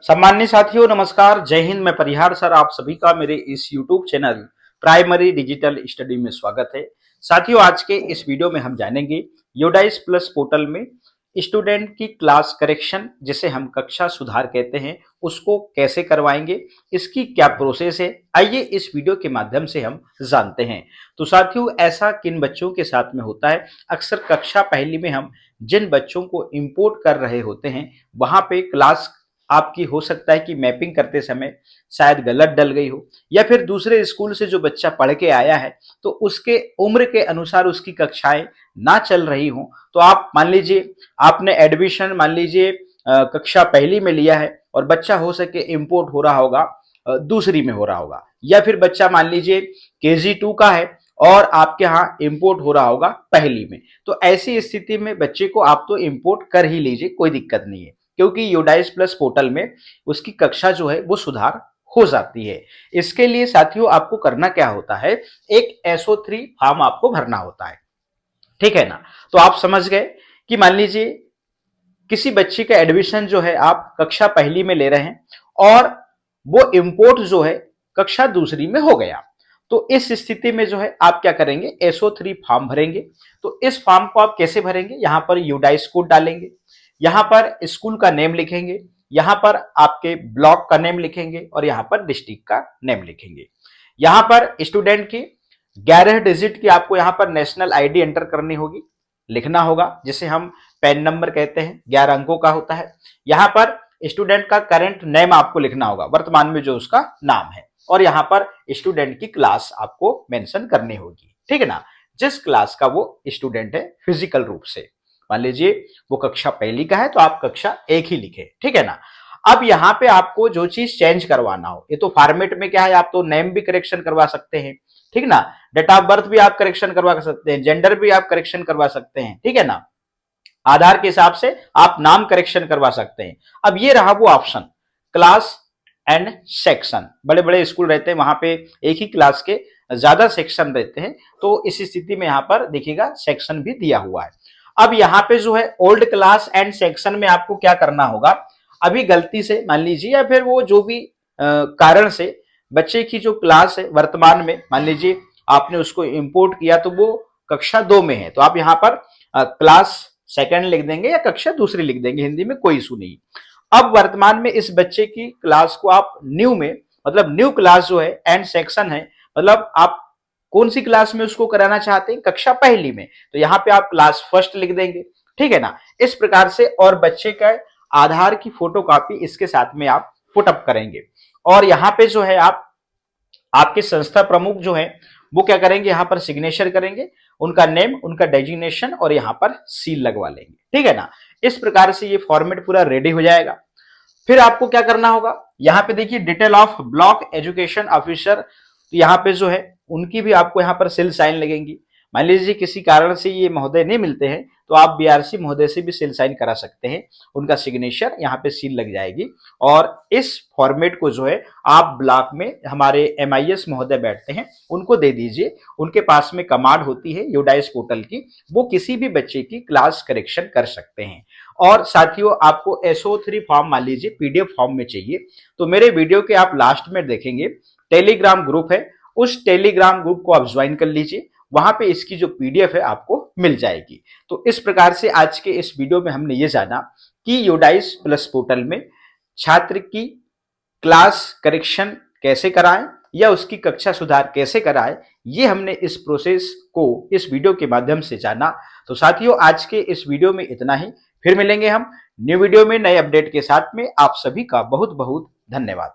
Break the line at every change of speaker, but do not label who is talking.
सम्मानित साथियों नमस्कार, जय हिंद। मैं परिहार सर आप सभी का मेरे इस YouTube channel primary digital study में स्वागत है। साथियों आज के इस वीडियो में हम जानेंगे योडाइस प्लस पोर्टल में स्टूडेंट की क्लास करेक्शन जिसे हम कक्षा सुधार कहते हैं उसको कैसे करवाएंगे, इसकी क्या प्रोसेस है, आइए इस वीडियो के माध्यम से हम जानते हैं। तो साथियों ऐसा किन बच्चों के साथ में होता है, अक्सर कक्षा पहली में हम जिन बच्चों को इंपोर्ट कर रहे होते हैं वहां पे क्लास आपकी हो सकता है कि मैपिंग करते समय शायद गलत डल गई हो, या फिर दूसरे स्कूल से जो बच्चा पढ़ के आया है तो उसके उम्र के अनुसार उसकी कक्षाएं ना चल रही हो। तो आप मान लीजिए आपने एडमिशन मान लीजिए कक्षा पहली में लिया है और बच्चा हो सके इंपोर्ट हो रहा होगा दूसरी में हो रहा होगा, या फिर बच्चा मान लीजिए KG2 का है और आपके यहाँ इंपोर्ट हो रहा होगा पहली में। तो ऐसी स्थिति में बच्चे को आप तो इंपोर्ट कर ही लीजिए, कोई दिक्कत नहीं है, क्योंकि योडाइस प्लस पोर्टल में उसकी कक्षा जो है वो सुधार हो जाती है। इसके लिए साथियों आपको करना क्या होता है, एक SO3 फॉर्म आपको भरना होता है, ठीक है ना। तो आप समझ गए कि मान लीजिए किसी बच्चे का एडमिशन जो है आप कक्षा पहली में ले रहे हैं और वो इंपोर्ट जो है कक्षा दूसरी में हो गया, तो इस स्थिति में जो है आप क्या करेंगे, SO3 फॉर्म भरेंगे। तो इस फॉर्म को आप कैसे भरेंगे, यहां पर यूडाइस कोड डालेंगे, यहां पर स्कूल का नेम लिखेंगे, यहां पर आपके ब्लॉक का नेम लिखेंगे और यहां पर डिस्ट्रिक्ट का नेम लिखेंगे। यहां पर स्टूडेंट की 11 डिजिट की आपको यहां पर नेशनल आईडी एंटर करनी होगी, लिखना होगा, जिसे हम पैन नंबर कहते हैं, 11 अंकों का होता है। यहां पर स्टूडेंट का करंट नेम आपको लिखना होगा, वर्तमान में जो उसका नाम है, और यहां पर स्टूडेंट की क्लास आपको मेंशन करनी होगी, ठीक है ना, जिस क्लास का वो स्टूडेंट है फिजिकल रूप से। मान लीजिए वो कक्षा पहली का है तो आप कक्षा एक ही लिखे, ठीक है ना। अब यहाँ पे आपको जो चीज चेंज करवाना हो, ये तो फॉर्मेट में क्या है, आप तो नेम भी करेक्शन करवा सकते हैं, ठीक ना, डेट ऑफ बर्थ भी आप करेक्शन करवा सकते हैं, जेंडर भी आप करेक्शन करवा सकते हैं, ठीक है ना, आधार के हिसाब से आप नाम करेक्शन करवा सकते हैं। अब ये रहा वो ऑप्शन क्लास एंड सेक्शन, बड़े बड़े स्कूल रहते हैं वहां पे एक ही क्लास के ज्यादा सेक्शन रहते हैं, तो इस स्थिति में यहां पर देखिएगा सेक्शन भी दिया हुआ है। अब यहाँ पे जो है ओल्ड क्लास एंड सेक्शन में आपको क्या करना होगा, अभी गलती से मान लीजिए या फिर वो जो भी कारण से बच्चे की जो क्लास है वर्तमान में मान लीजिए आपने उसको इंपोर्ट किया तो वो कक्षा 2 में है, तो आप यहाँ पर क्लास सेकंड लिख देंगे या कक्षा दूसरी लिख देंगे, हिंदी में कोई इशू नहीं। अब वर्तमान में इस बच्चे की क्लास को आप न्यू में, मतलब न्यू क्लास जो है एंड सेक्शन है, मतलब आप कौन सी क्लास में उसको कराना चाहते हैं, कक्षा पहली में, तो यहाँ पे आप क्लास फर्स्ट लिख देंगे, ठीक है ना। इस प्रकार से और बच्चे का आधार की फोटो कॉपी इसके साथ में आप पुटअप करेंगे, और यहाँ पे जो है आप आपके संस्था प्रमुख जो है वो क्या करेंगे, यहां पर सिग्नेचर करेंगे, उनका नेम, उनका डेजिग्नेशन और यहां पर सील लगवा लेंगे, ठीक है ना। इस प्रकार से ये फॉर्मेट पूरा रेडी हो जाएगा। फिर आपको क्या करना होगा, यहाँ पे देखिए detail of block education officer, तो यहाँ पे जो है उनकी भी आपको यहाँ पर सिल साइन लगेंगी। मान लीजिए किसी कारण से ये महोदय नहीं मिलते हैं तो आप BRC महोदय से भी सिल साइन करा सकते हैं, उनका सिग्नेचर यहाँ पे सील लग जाएगी। और इस फॉर्मेट को जो है आप ब्लॉक में हमारे MIS महोदय बैठते हैं उनको दे दीजिए, उनके पास में कमांड होती है योडाइस पोर्टल की, वो किसी भी बच्चे की क्लास करेक्शन कर सकते हैं। और साथियों आपको SO3 फॉर्म मान लीजिए PDF फॉर्म में चाहिए, तो मेरे वीडियो के आप लास्ट में देखेंगे टेलीग्राम ग्रुप है, उस टेलीग्राम ग्रुप को आप ज्वाइन कर लीजिए, वहां पे इसकी जो PDF है आपको मिल जाएगी। तो इस प्रकार से आज के इस वीडियो में हमने ये जाना कि योडाइस प्लस पोर्टल में छात्र की क्लास करेक्शन कैसे कराएं या उसकी कक्षा सुधार कैसे कराएं, ये हमने इस प्रोसेस को इस वीडियो के माध्यम से जाना। तो साथियों आज के इस वीडियो में इतना ही, फिर मिलेंगे हम न्यू वीडियो में नए अपडेट के साथ में। आप सभी का बहुत बहुत धन्यवाद।